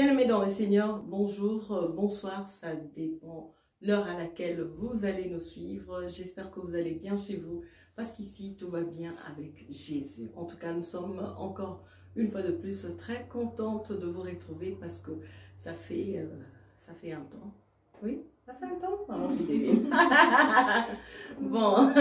Bien-aimés dans le Seigneur, bonjour, bonsoir, ça dépend l'heure à laquelle vous allez nous suivre. J'espère que vous allez bien chez vous parce qu'ici tout va bien avec Jésus. En tout cas, nous sommes encore une fois de plus très contentes de vous retrouver parce que ça fait un temps. Oui, ça fait un temps, maman, je devine. Bon,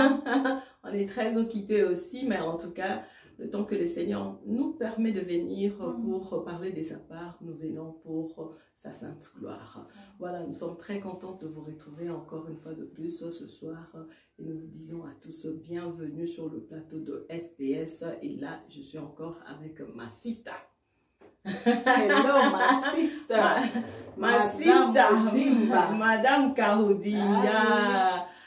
on est très occupés aussi, mais en tout cas, le temps que le Seigneur nous permet de venir pour parler de sa part, nous venons pour sa sainte gloire. Voilà, nous sommes très contents de vous retrouver encore une fois de plus ce soir et nous vous disons à tous bienvenue sur le plateau de SPS. Et là, je suis encore avec ma sister. Hello, my sister. My sister, Madame Kahoudi.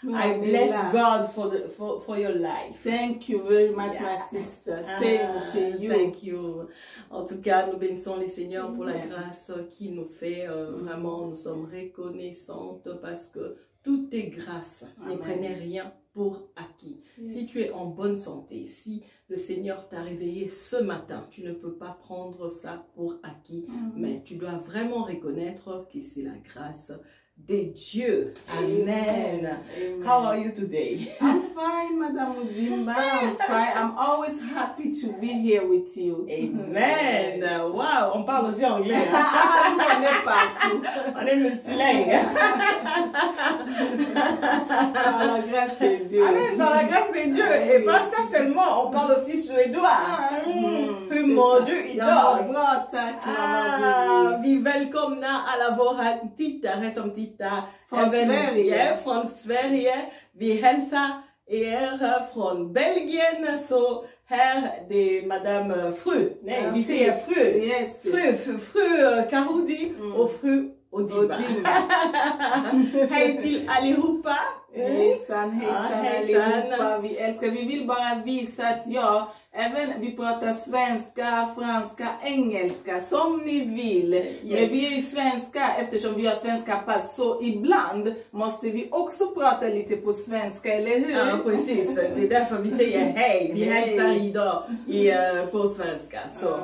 I bless God for your life. Thank you very much, my sister. Same to you. Thank you. En tout cas, nous bénissons les Seigneurs pour la grâce qu'il nous fait. Vraiment, nous sommes reconnaissantes parce que tout est grâce. Ne prenez rien pour acquis. Si tu es en bonne santé, si le Seigneur t'a réveillé ce matin, tu ne peux pas prendre ça pour acquis, mais tu dois vraiment reconnaître que c'est la grâce de Dieu. Amen. Amen. How are you today? I'm fine, Madame Udimba. I'm fine. I'm always happy to be here with you. Amen. Wow, on parle aussi anglais. Hein? On est partout. On est multilingue. Par la grâce de Dieu. Amen, par la grâce de Dieu. Et pas ça seulement, on parle aussi suédois. Hur mår du idag? Bra, tack, mamma. Vi välkomnar alla våra tittare som tittar från Sverige. Från Sverige. Vi hälsar er från Belgien. Så här det är Madame Fru. Nej, vi säger Fru. Yes. Fru Kahoudi och Fru Odimba. Hej till allihopa. Hejsan, allihopa. Vi vill bara visa att även vi pratar svenska, franska, engelska som ni vill. Men vi är ju svenska eftersom vi har svenska pass. Så ibland måste vi också prata lite på svenska, eller hur? Ja, precis. Det är därför vi säger hej. Vi hälsar idag på svenska. Så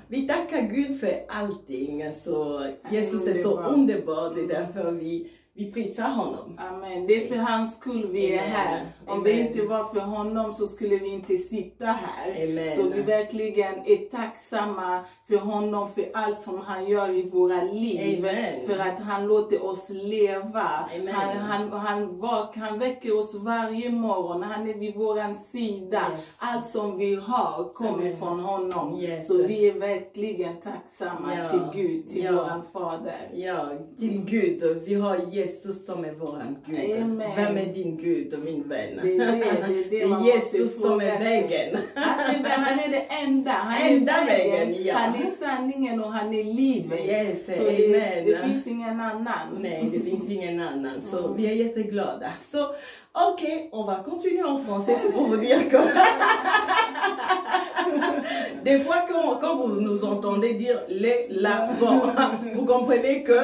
vi tackar Gud för allting. Så Jesus är så underbar. Det är därför vi prisar honom. Amen. Det är för hans skull vi är här. Om det inte var för honom så skulle vi inte sitta här. Amen. Så vi verkligen är tacksamma för honom, för allt som han gör i våra liv. Amen. För att han låter oss leva. Amen. Han väcker oss varje morgon. Han är vid våran sida. Yes. Allt som vi har kommer från honom. Yes. Så vi är verkligen tacksamma till Gud, till våran fader. Ja, till Gud. Vi har Jesus som är våran Gud. Amen. Vem är din Gud, min vän? Det är Jesus som är vägen. Han är det enda. Han är vägen. Han är sanningen och han är livet. Yes, så amen. det finns ingen annan. Nej, det finns ingen annan. Så vi är jätteglada. Så ok, on va continuer en français. C'est pour vous dire que des fois quand vous nous entendez dire les là, bon, vous comprenez que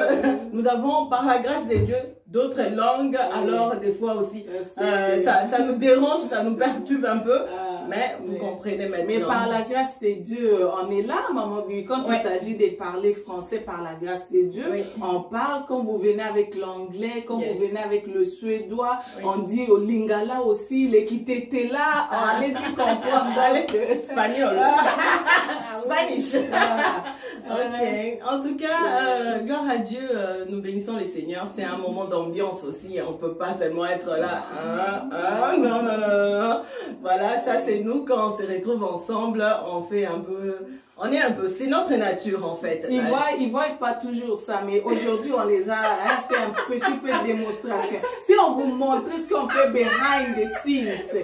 nous avons par la grâce de Dieu d'autres langues, alors des fois aussi ça nous dérange, ça nous perturbe un peu, mais vous comprenez maintenant. Mais par la grâce de Dieu, on est là, maman. Quand il s'agit de parler français par la grâce de Dieu, on parle. Quand vous venez avec l'anglais, quand vous venez avec le suédois, on dit au lingala aussi, l'équité là, allez-y comprendre. Espagnol. Spanish. Ok. En tout cas, gloire à Dieu, nous bénissons les Seigneurs. C'est un moment d'ambiance aussi. On peut pas seulement être là. Non. Voilà, ça c'est nous quand on se retrouve ensemble. On fait un peu. On est un peu, c'est notre nature en fait. Ils voient pas toujours ça, mais aujourd'hui on les a fait un petit peu de démonstration. Si on vous montre ce qu'on fait behind the scenes.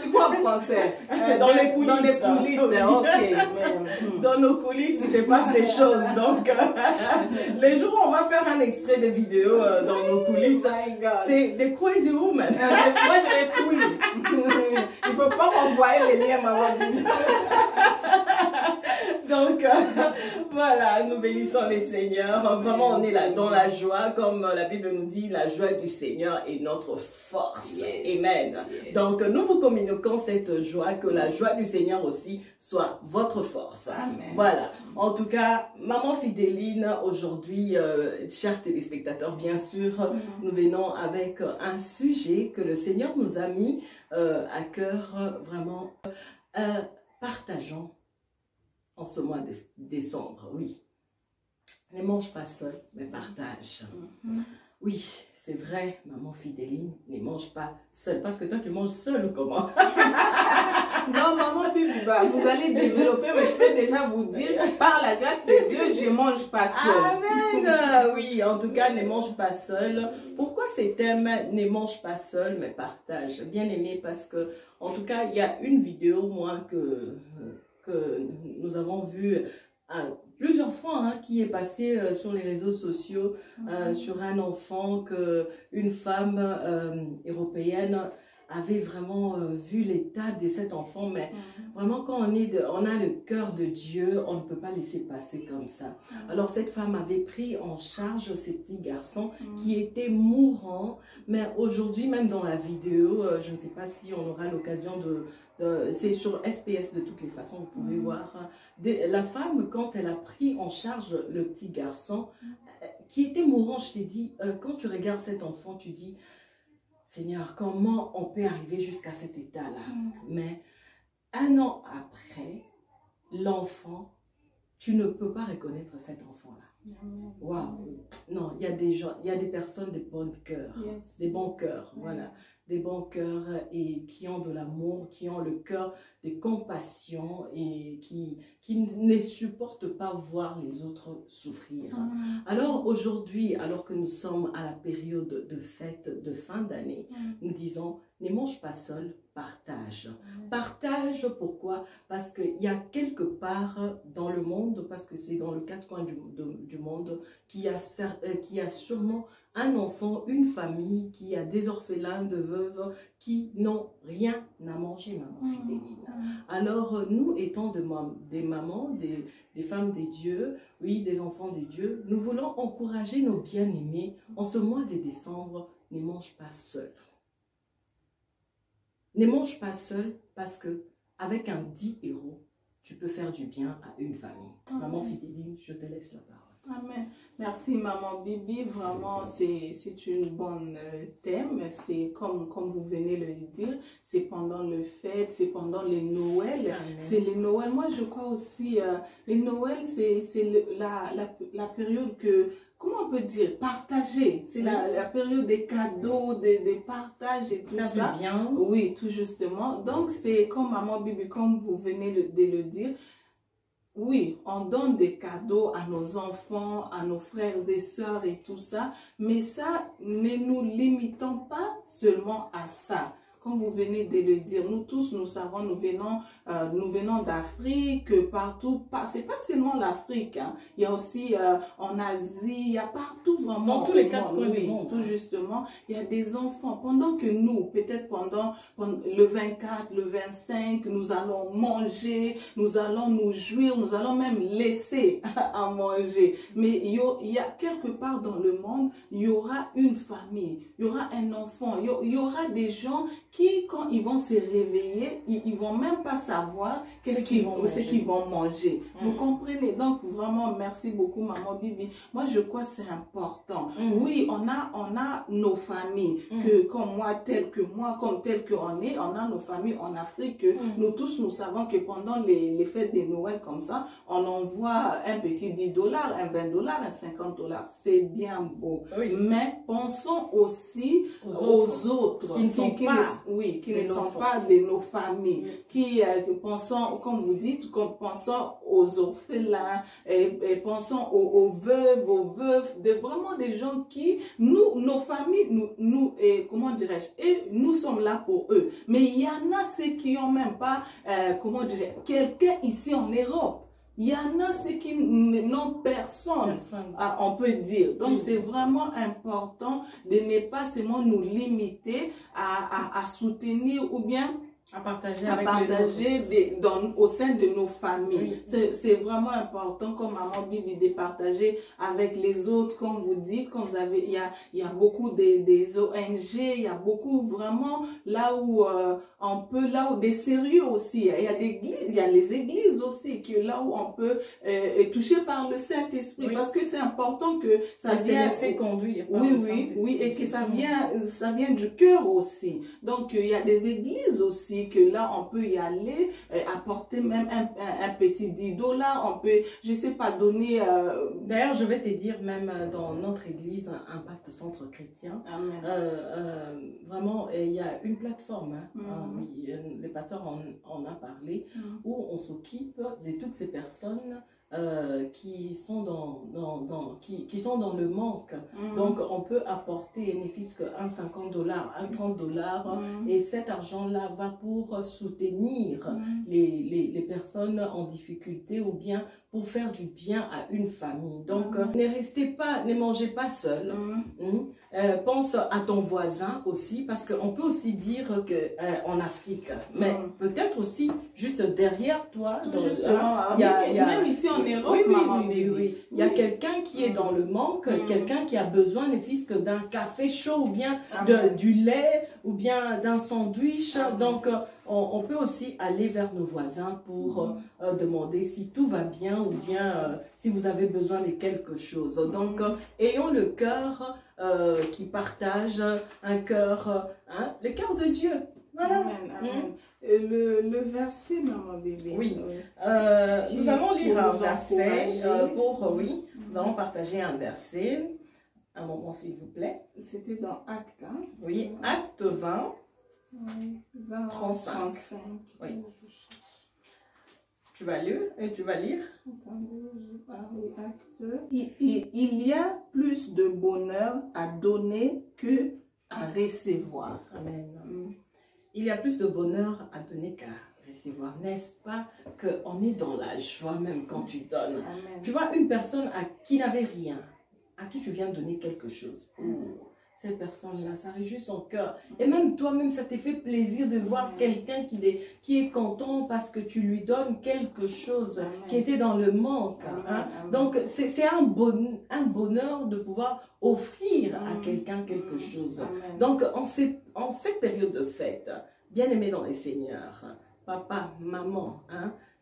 Tu crois en français? Dans les coulisses. Dans les coulisses, ok. Dans nos coulisses, il se passe des choses. Donc, les jours où on va faire un extrait de vidéo dans nos coulisses, c'est des crazy women. Moi je vais fouiller. Il ne faut pas m'envoyer les liens, maman. Donc, voilà, nous bénissons les Seigneurs. Vraiment, on est là dans la joie. Comme la Bible nous dit, la joie du Seigneur est notre force. Yes. Amen. Yes. Donc, nous vous communiquons cette joie, que la joie du Seigneur aussi soit votre force. Amen. Voilà. En tout cas, Maman Fidéline, aujourd'hui, chers téléspectateurs, bien sûr, nous venons avec un sujet que le Seigneur nous a mis à cœur, vraiment, partageons en ce mois de décembre, oui. Ne mange pas seul, mais partage. Oui, c'est vrai, Maman Fidéline, ne mange pas seul. Parce que toi, tu manges seul ou comment? Non, Maman Bibi, vous allez développer, mais je peux déjà vous dire, par la grâce de Dieu, je ne mange pas seul. Amen. Oui, en tout cas, ne mange pas seul. Pourquoi ces thèmes ne mange pas seul, mais partage? Bien aimé, parce que, en tout cas, il y a une vidéo, moi, que nous avons vue plusieurs fois, hein, qui est passée sur les réseaux sociaux, sur un enfant qu'une femme européenne avait vraiment vu l'état de cet enfant, mais vraiment quand on a le cœur de Dieu, on ne peut pas laisser passer comme ça. Alors cette femme avait pris en charge ces petits garçons qui étaient mourants, mais aujourd'hui, même dans la vidéo, je ne sais pas si on aura l'occasion c'est sur SPS de toutes les façons, vous pouvez voir. La femme, quand elle a pris en charge le petit garçon, qui était mourant, je t'ai dit, quand tu regardes cet enfant, tu dis, Seigneur, comment on peut arriver jusqu'à cet état-là? Mais un an après, l'enfant, tu ne peux pas reconnaître cet enfant-là. Waouh! Non, il y a des gens, il y a des personnes de bons cœurs, des bons cœurs, voilà. Des bons cœurs et qui ont de l'amour, qui ont le cœur de compassion et qui ne supportent pas voir les autres souffrir. Alors aujourd'hui, alors que nous sommes à la période de fête de fin d'année, nous disons, ne mange pas seul, partage. Partage, pourquoi? Parce qu'il y a quelque part dans le monde, parce que c'est dans le quatre coins du monde, qui a sûrement un enfant, une famille, qui a des orphelins, de veuves, qui n'ont rien à manger, Maman Fidéline. Alors, nous étant des mamans, des femmes des dieux, oui, des enfants des dieux, nous voulons encourager nos bien-aimés en ce mois de décembre, ne mange pas seul. Ne mange pas seul parce que avec un 10 €, tu peux faire du bien à une famille. Maman Fidéline, je te laisse la parole. Amen. Merci Maman Bibi, vraiment c'est une bonne thème, c'est comme vous venez de le dire, c'est pendant le fête, c'est pendant les Noëls, c'est les Noëls. Moi je crois aussi, les Noëls c'est la période que, comment on peut dire, partager, c'est la période des cadeaux, des partages et tout ça. Bien. Oui, tout justement. Donc c'est comme Maman Bibi, comme vous venez de le dire. Oui, on donne des cadeaux à nos enfants, à nos frères et sœurs et tout ça, mais ça, ne nous limitons pas seulement à ça. Comme vous venez de le dire, nous tous, nous savons, nous venons d'Afrique, partout. C'est pas seulement l'Afrique, hein. Il y a aussi en Asie, il y a partout vraiment. Dans tous les quatre coins du monde. Tout justement, il y a des enfants. Pendant que nous, peut-être pendant le 24, le 25, nous allons manger, nous allons nous jouir, nous allons même laisser à manger. Mais il y a quelque part dans le monde, il y aura une famille, il y aura un enfant, il y aura des gens qui, quand ils vont se réveiller, ils vont même pas savoir ce qu'ils vont manger. Vous comprenez? Donc, vraiment, merci beaucoup, Maman Bibi. Moi, je crois que c'est important. Oui, on a nos familles, comme moi, tel que moi, comme tel qu'on est, on a nos familles en Afrique. Nous tous, nous savons que pendant les fêtes de Noël comme ça, on envoie un petit 10 $, un 20 $, un 50 $. C'est bien beau. Mais pensons aussi aux autres qui ne sont pas de nos familles, qui pensons, comme vous dites, pensons aux orphelins, et pensons aux veuves, aux veufs, vraiment des gens qui, nos familles, comment dirais-je, et nous sommes là pour eux. Mais il y en a ceux qui n'ont même pas, comment dirais-je, quelqu'un ici en Europe. Il y en a ceux qui n'ont personne, on peut dire. Donc, c'est vraiment important de ne pas seulement nous limiter à soutenir ou bien à partager, au sein de nos familles. Oui. C'est vraiment important, comme Maman Bibi, de partager avec les autres, comme vous dites, comme vous avez, il y a beaucoup des ONG, il y a beaucoup vraiment là où on peut, là où des sérieux aussi. Il y a les églises aussi, que là où on peut être touché par le Saint-Esprit, oui. parce que c'est important que ça vienne. C'est conduire. Oui, et que ça vient du cœur aussi. Donc il y a des églises aussi que là on peut y aller, apporter même un petit $10, on peut, je sais pas, donner. D'ailleurs, je vais te dire, même dans notre église, Impact Centre Chrétien, vraiment, il y a une plateforme, oui, les pasteurs en a parlé, où on s'occupe de toutes ces personnes qui sont qui sont dans le manque. Donc on peut apporter, ne fût-ce qu'un $50, un $30, et cet argent-là va pour soutenir les personnes en difficulté, ou bien pour faire du bien à une famille. Donc ne mangez pas seul. Pense à ton voisin aussi, parce qu'on peut aussi dire que en Afrique, mais peut-être aussi juste derrière toi, même ici en Europe, il y a quelqu'un qui est dans le manque, quelqu'un qui a besoin ne fût-ce que d'un café chaud, ou bien du lait, ou bien d'un sandwich. Donc on peut aussi aller vers nos voisins pour demander si tout va bien, ou bien si vous avez besoin de quelque chose. Donc ayons le cœur qui partage, un cœur, le cœur de Dieu. Voilà. Amen, amen. Le verset, Maman Bibi. Oui. Nous allons lire un verset nous allons partager un verset. Un moment, s'il vous plaît. C'était dans Acte. Oui, Acte 20. 35. Oui. Tu vas lire et tu vas lire. Il y a plus de bonheur à donner que à recevoir. Amen. Il y a plus de bonheur à donner qu'à recevoir. N'est-ce pas qu'on est dans la joie même quand tu donnes? Amen. Tu vois une personne qui n'avait rien, à qui tu viens donner quelque chose. Cette personne-là, ça réjouit son cœur. Et même toi-même, ça te fait plaisir de voir quelqu'un qui est content parce que tu lui donnes quelque chose, qui était dans le manque. Donc, c'est un bonheur de pouvoir offrir à quelqu'un quelque chose. Donc, en cette période de fête, bien aimé dans les Seigneurs, papa, maman,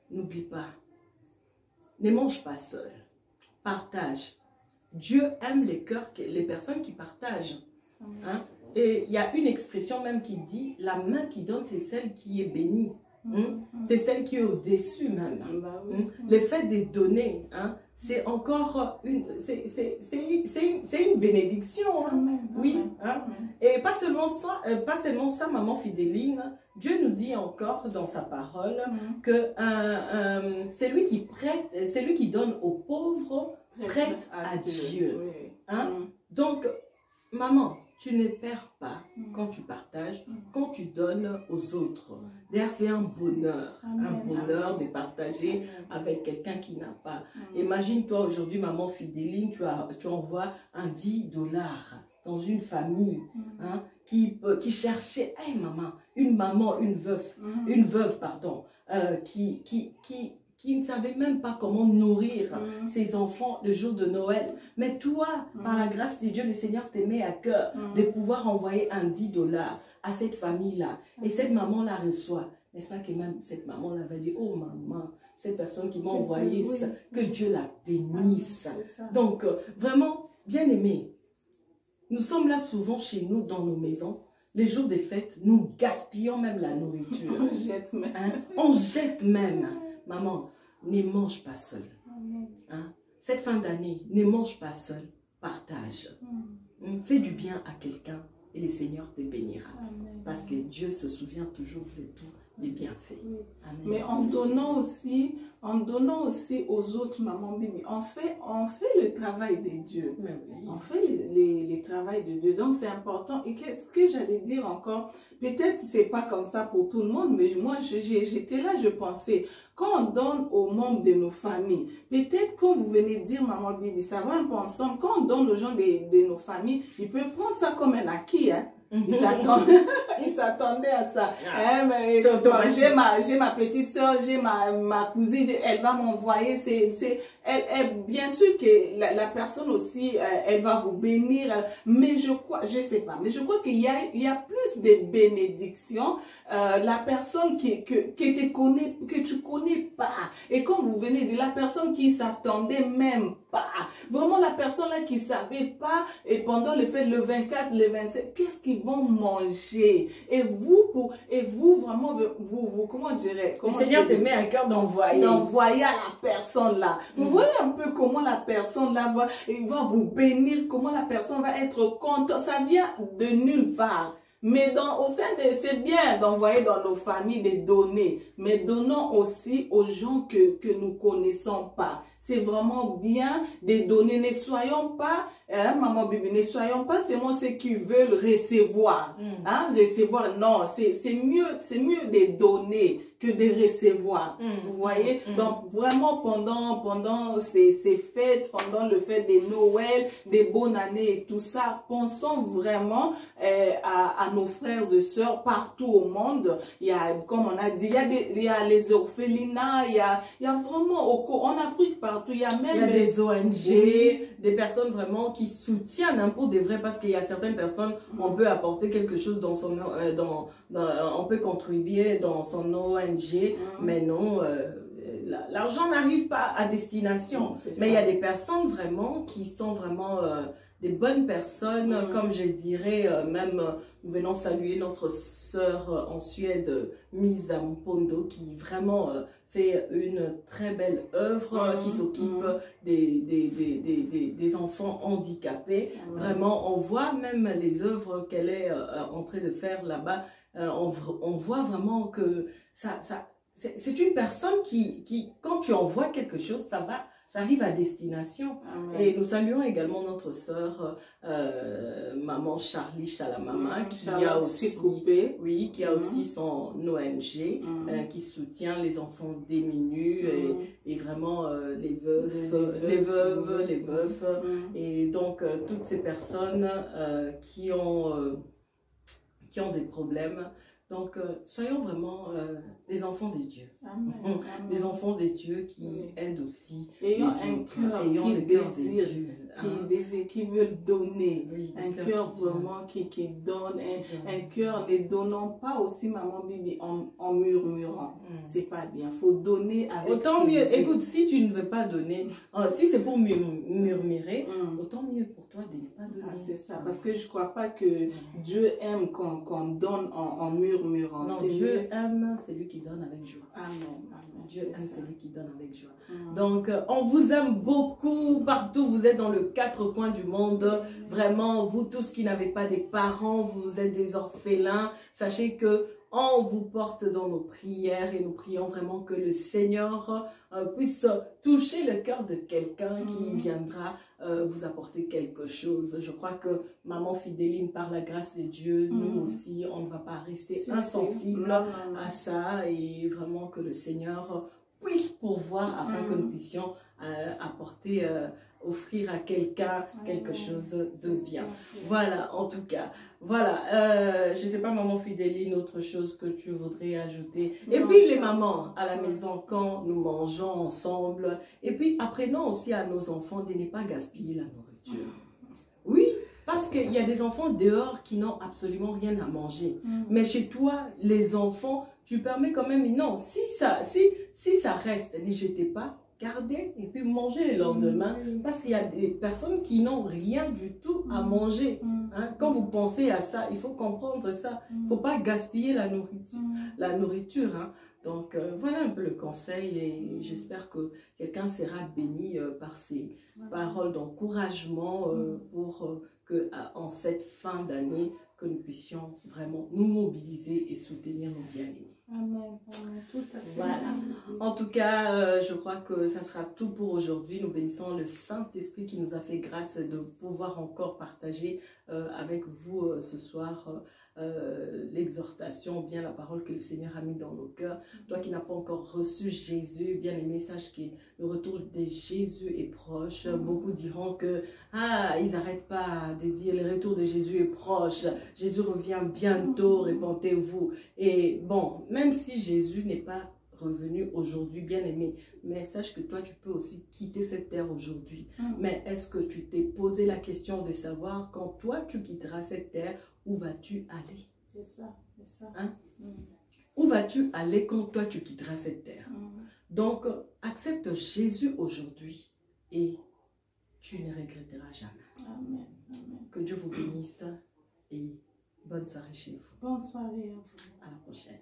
n'oublie pas, ne mange pas seul, partage. Dieu aime les personnes qui partagent. Et il y a une expression même qui dit, la main qui donne, c'est celle qui est bénie. C'est celle qui est au-dessus même. Le fait de donner, c'est encore c'est une bénédiction. Oui. Et pas seulement ça, maman Fidéline, Dieu nous dit encore dans sa parole que c'est lui qui prête, c'est lui qui donne aux pauvres, prête à Dieu. Donc, maman, tu ne perds pas quand tu partages, quand tu donnes aux autres. D'ailleurs, c'est un bonheur de partager avec quelqu'un qui n'a pas. Imagine-toi aujourd'hui, maman Fidéline, tu envoies un $10 dans une famille qui cherchait, une veuve, qui ne savait même pas comment nourrir ses enfants le jour de Noël. Mais toi, par la grâce de Dieu, le Seigneur te met à cœur de pouvoir envoyer un $10 à cette famille-là. Et cette maman la reçoit. N'est-ce pas que même cette maman-là va dire, oh maman, cette personne qui m'a envoyé ça, que Dieu la bénisse. Donc, vraiment, bien aimé, nous sommes là souvent chez nous, dans nos maisons. Les jours des fêtes, nous gaspillons même la nourriture. On jette même. Maman, ne mange pas seul. Cette fin d'année, ne mange pas seul. Partage. Fais du bien à quelqu'un et le Seigneur te bénira. Parce que Dieu se souvient toujours de tous les bienfaits. Amen. Mais en donnant aussi aux autres, maman Bibi, on fait le travail de Dieu. On fait les travail de Dieu. Donc c'est important. Et qu'est-ce que j'allais dire encore? Peut-être c'est pas comme ça pour tout le monde, mais moi j'étais là, je pensais, quand on donne aux membres de nos familles, peut-être quand vous venez dire, maman Bibi, ça va un peu ensemble, quand on donne aux gens de nos familles, ils peuvent prendre ça comme un acquis, Il s'attendait à ça. Ah, Mais, j'ai ma petite soeur, j'ai ma cousine, elle va m'envoyer. Bien sûr que la personne aussi, elle va vous bénir. Mais je sais pas, mais je crois qu'il y a plus de bénédictions. La personne que tu connais pas. Et comme vous venez de dire, la personne qui s'attendait même pas. Vraiment la personne là qui savait pas, et pendant le 24, le 27, qu'est-ce qu'ils vont manger? Et vous vraiment, comment dirais, le Seigneur te met à cœur d'envoyer à la personne là. Vous voyez un peu comment la personne là va vous bénir, comment la personne va être contente. Ça vient de nulle part. Mais au sein c'est bien d'envoyer dans nos familles des données, mais donnons aussi aux gens que nous connaissons pas. C'est vraiment bien de donner. Ne soyons pas, maman Bibi, ne soyons pas seulement ceux qui veulent recevoir. Recevoir, non, c'est mieux de donner que de recevoir. Vous voyez? Donc, vraiment, pendant ces fêtes, pendant le fête de Noël, des bonnes années et tout ça, pensons vraiment à nos frères et sœurs partout au monde. Il y a, comme on a dit, il y a les orphelinats, il y a vraiment, en Afrique, partout, il y a même des ONG, des personnes vraiment qui soutiennent pour de vrai, parce qu'il y a certaines personnes, on peut apporter quelque chose dans son, on peut contribuer dans son ONG, mais non, l'argent n'arrive pas à destination. Mais il y a des personnes vraiment qui sont vraiment des bonnes personnes, comme je dirais, même nous venons saluer notre sœur en Suède, Misa Mpondo, qui vraiment fait une très belle œuvre, qui s'occupe des enfants handicapés. Vraiment, on voit même les œuvres qu'elle est en train de faire là-bas. On voit vraiment que c'est une personne qui, quand tu envoies quelque chose, ça arrive à destination. Et nous saluons également notre sœur, maman Charlie Chalamama, qui a aussi son ONG, qui soutient les enfants démunis et vraiment les veufs. Et donc, toutes ces personnes qui ont des problèmes. Donc, soyons vraiment des enfants des dieux. Des enfants des dieux qui aident aussi. Ayant un cœur qui veulent donner. Un cœur vraiment qui donne. Un cœur ne donnant pas aussi, maman Bibi, en murmurant. C'est pas bien. Il faut donner avec autant mieux. Écoute, si tu ne veux pas donner, si c'est pour murmurer, autant mieux pour toi de ne pas donner. C'est ça. Parce que je ne crois pas que Dieu aime qu'on donne en murmurant. Non, Dieu aime celui qui donne avec joie. Amen. Dieu aime celui qui donne avec joie. Donc, on vous aime beaucoup partout. Vous êtes dans les 4 coins du monde. Vraiment, vous tous qui n'avez pas des parents, vous êtes des orphelins. Sachez que on vous porte dans nos prières et nous prions vraiment que le Seigneur puisse toucher le cœur de quelqu'un qui viendra vous apporter quelque chose. Je crois que Maman Fidéline, par la grâce de Dieu, nous aussi, on ne va pas rester insensibles à ça, et vraiment que le Seigneur puisse pourvoir afin que nous puissions apporter, offrir à quelqu'un quelque chose de bien. Voilà, en tout cas. Voilà, je ne sais pas, Maman Fidéline, autre chose que tu voudrais ajouter. Et puis les mamans à la maison, quand nous mangeons ensemble, et puis apprenons aussi à nos enfants de ne pas gaspiller la nourriture. Oui, parce qu'il y a des enfants dehors qui n'ont absolument rien à manger. Mais chez toi, les enfants, tu permets quand même, non, si ça reste, ne jetez pas. Gardez et puis mangez le lendemain, parce qu'il y a des personnes qui n'ont rien du tout à manger. Quand vous pensez à ça, il faut comprendre ça. Il ne faut pas gaspiller la nourriture. Donc voilà un peu le conseil, et j'espère que quelqu'un sera béni par ces paroles d'encouragement pour que en cette fin d'année, que nous puissions vraiment nous mobiliser et soutenir nos bien-aimés. Amen. Tout à fait. Voilà. En tout cas, je crois que ça sera tout pour aujourd'hui. Nous bénissons le Saint-Esprit qui nous a fait grâce de pouvoir encore partager avec vous ce soir l'exhortation, bien la parole que le Seigneur a mis dans nos cœurs. Toi qui n'as pas encore reçu Jésus, bien les messages qui le retour de Jésus est proche. Beaucoup diront que ils n'arrêtent pas de dire le retour de Jésus est proche. Jésus revient bientôt, répentez-vous. Et bon, même si Jésus n'est pas revenu aujourd'hui, bien aimé, mais sache que toi tu peux aussi quitter cette terre aujourd'hui. Mais est-ce que tu t'es posé la question de savoir quand toi tu quitteras cette terre, où vas-tu aller? C'est ça, c'est ça. Hein? Où vas-tu aller quand toi tu quitteras cette terre? Donc accepte Jésus aujourd'hui et tu ne regretteras jamais. Amen, amen. Que Dieu vous bénisse et bonne soirée chez vous. Bonne soirée à vous. À la prochaine.